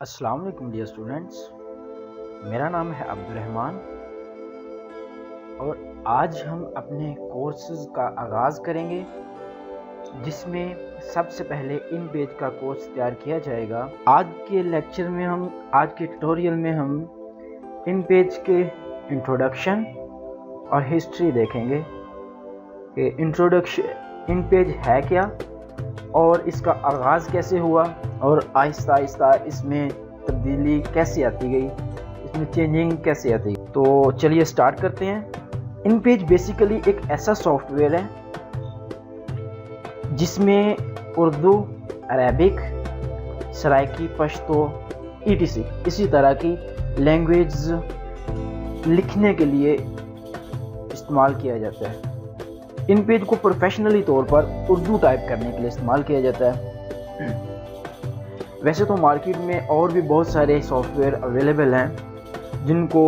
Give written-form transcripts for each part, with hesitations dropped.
السلام علیکم dear students, میرا نام ہے عبدالرحمن اور آج ہم اپنے کورسز کا آغاز کریں گے، جس میں سب سے پہلے ان پیج کا کورس تیار کیا جائے گا۔ آج کے لیکچر میں آج کے ٹیوٹوریل میں ہم ان پیج کے انٹروڈکشن اور ہسٹری دیکھیں گے کہ ان پیج ہے کیا اور اس کا آغاز کیسے ہوا اور آہستہ آہستہ اس میں تبدیلی کیسے آتی گئی، اس میں چینجنگ کیسے آتی گئی۔ تو چلیے سٹارٹ کرتے ہیں۔ ان پیج بیسیکلی ایک ایسا سافٹ ویئر ہے جس میں اردو، عربک، سرائکی، پشتو ETC اسی طرح کی لینگویج لکھنے کے لیے استعمال کیا جاتا ہے۔ ان پیج کو پروفیشنلی طور پر اردو ٹائپ کرنے کے لیے استعمال کیا جاتا ہے۔ ویسے تو مارکیٹ میں اور بھی بہت سارے سافٹ ویئر اویلیبل ہیں جن کو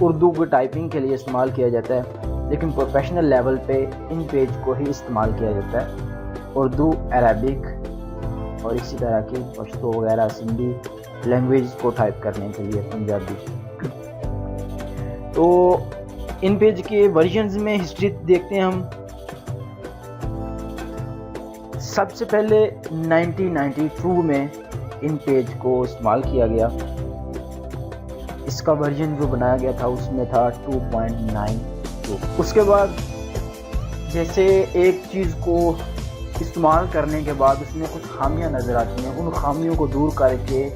اردو کی ٹائپنگ کے لیے استعمال کیا جاتا ہے، لیکن پروفیشنل لیول پہ ان پیج کو ہی استعمال کیا جاتا ہے، اردو، عربک اور اسی طرح کی پشتو وغیرہ سندھی لینگویج کو ٹائپ کرنے کے لیے، پنجابی۔ تو ان پیج کے ورژنز میں ہسٹری دیکھتے ہیں ہم۔ سب سے پہلے 1992 میں ان پیج کو استعمال کیا گیا۔ اس کا ورژن جو بنایا گیا تھا اس میں تھا 2.92۔ اس کے بعد جیسے ایک چیز کو استعمال کرنے کے بعد اس میں کچھ خامیاں نظر آتی ہیں، ان خامیوں کو دور کر کے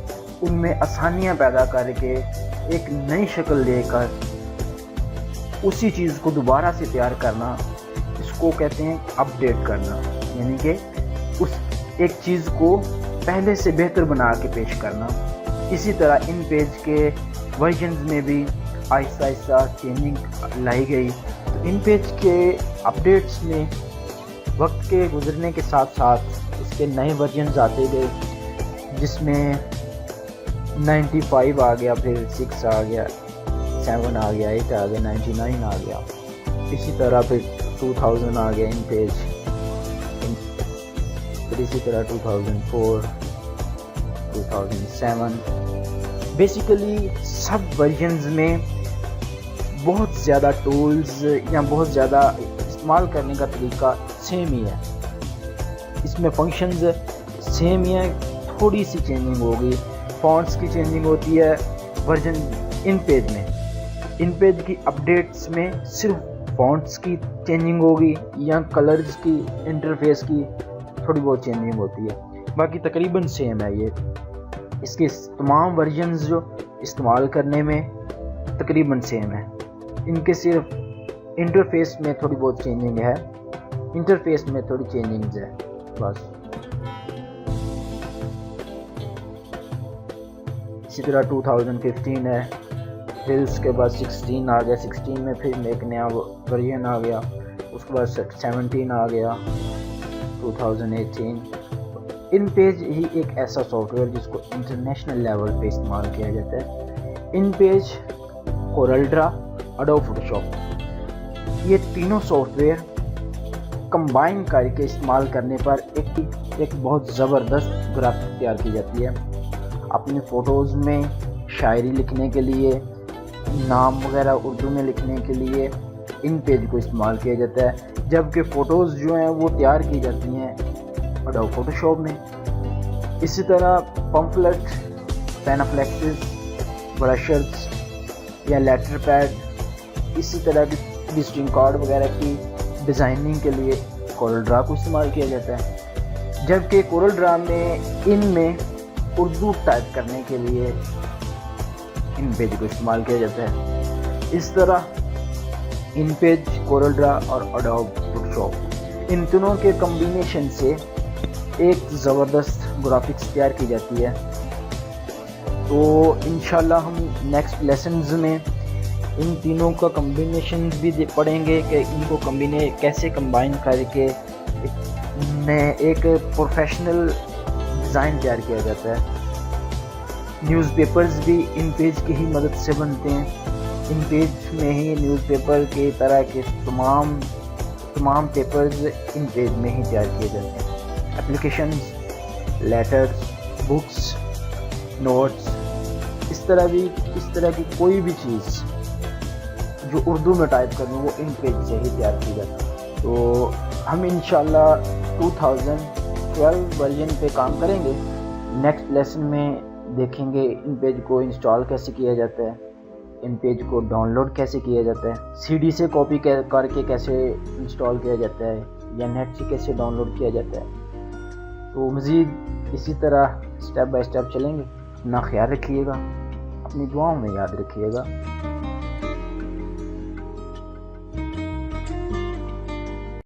ان میں آسانیاں پیدا کر کے ایک نئی شکل دے کر اسی چیز کو دوبارہ سے تیار کرنا، اس کو کہتے ہیں اپ ڈیٹ کرنا، یعنی کہ اس ایک چیز کو پہلے سے بہتر بنا کے پیش کرنا۔ اسی طرح ان پیج کے ورژنز میں بھی آہستہ آہستہ چینجنگ لائی گئی۔ تو ان پیج کے اپڈیٹس میں وقت کے گزرنے کے ساتھ ساتھ اس کے نئے ورژنز آتے گئے، جس میں 95 آ گیا، پھر 6 آ گیا، 7 آ گیا، 8 آ گیا، 99 آ گیا، اسی طرح پھر 2000 آ گیا ان پیج، پھر اسی طرح 2004، 2007۔ بیسیکلی سب ورژنز میں بہت زیادہ ٹولز یا بہت زیادہ استعمال کرنے کا طریقہ سیم ہی ہے، اس میں فنکشنز سیم ہی ہیں، تھوڑی سی چینجنگ ہوگی، فونٹس کی چینجنگ ہوتی ہے ورژن ان پیج میں۔ ان پیج کی اپڈیٹس میں صرف فونٹس کی چینجنگ ہوگی یا کلرز کی، انٹرفیس کی تھوڑی بہت چینجنگ ہوتی ہے، باقی تقریباً سیم ہے۔ یہ اس کے تمام ورژنز جو استعمال کرنے میں تقریباً سیم ہے، ان کے صرف انٹرفیس میں تھوڑی بہت چینجنگ ہے، انٹرفیس میں تھوڑی چینجنگز ہے بس۔ اسی طرح 2015 ہے، پھر اس کے بعد 16 آ گیا، 16 میں پھر ایک نیا ورژن آ گیا، اس کے بعد 17 آ گیا، 2018۔ ان پیج ہی ایک ایسا سافٹ ویئر جس کو انٹرنیشنل لیول پہ استعمال کیا جاتا ہے۔ ان پیج، کورل ڈرا، اڈوب فوٹوشاپ، یہ تینوں سافٹ ویئر کمبائن کر کے استعمال کرنے پر ایک بہت زبردست گرافک تیار کی جاتی ہے۔ اپنی فوٹوز میں شاعری لکھنے کے لیے، نام وغیرہ اردو میں لکھنے کے لیے ان پیج کو استعمال کیا جاتا ہے، جبکہ فوٹوز جو ہیں وہ تیار کی جاتی ہیں اڈوب فوٹوشاپ میں۔ اسی طرح پمفلٹ، پینافلیکسز، برشرز یا لیٹر پیڈ، اسی طرح کی وزٹنگ کارڈ وغیرہ کی ڈیزائننگ کے لیے کورل ڈرا کو استعمال کیا جاتا ہے، جبکہ کورل ڈرا میں ان میں اردو ٹائپ کرنے کے لیے ان پیج کو استعمال کیا جاتا ہے۔ اس طرح ان پیج، کورل ڈرا اور اڈوب فوٹوشاپ، ان تینوں کے کمبینیشن سے ایک زبردست گرافکس تیار کی جاتی ہے۔ تو انشاءاللہ ہم نیکسٹ لیسنز میں ان تینوں کا کمبینیشن بھی پڑھیں گے کہ ان کو کیسے کمبائن کر کے ایک پروفیشنل ڈیزائن تیار کیا جاتا ہے۔ نیوز پیپرز بھی ان پیج کی ہی مدد سے بنتے ہیں، ان پیج میں ہی نیوز پیپر کی طرح کے تمام پیپرز ان پیج میں ہی تیار کیے جاتے ہیں۔ اپلیکیشنز، لیٹرز، بکس نوٹس، اس طرح کی کوئی بھی چیز جو اردو میں ٹائپ کرنی وہ ان پیج سے ہی تیار کی جاتی ہے۔ تو ہم انشاءاللہ 2012 ورژن پہ کام کریں گے۔ نیکسٹ لیسن میں دیکھیں گے ان پیج کو انسٹال کیسے کیا جاتا ہے، ان پیج کو ڈاؤن لوڈ کیسے کیا جاتا ہے، سی ڈی سے کاپی کر کے کیسے انسٹال کیا جاتا ہے، یا نیٹ سے کیسے ڈاؤن لوڈ کیا جاتا ہے۔ تو مزید اسی طرح اسٹیپ بائی اسٹیپ چلیں گے۔ اپنا خیال رکھیے گا، اپنی دعاؤں میں یاد رکھیے گا۔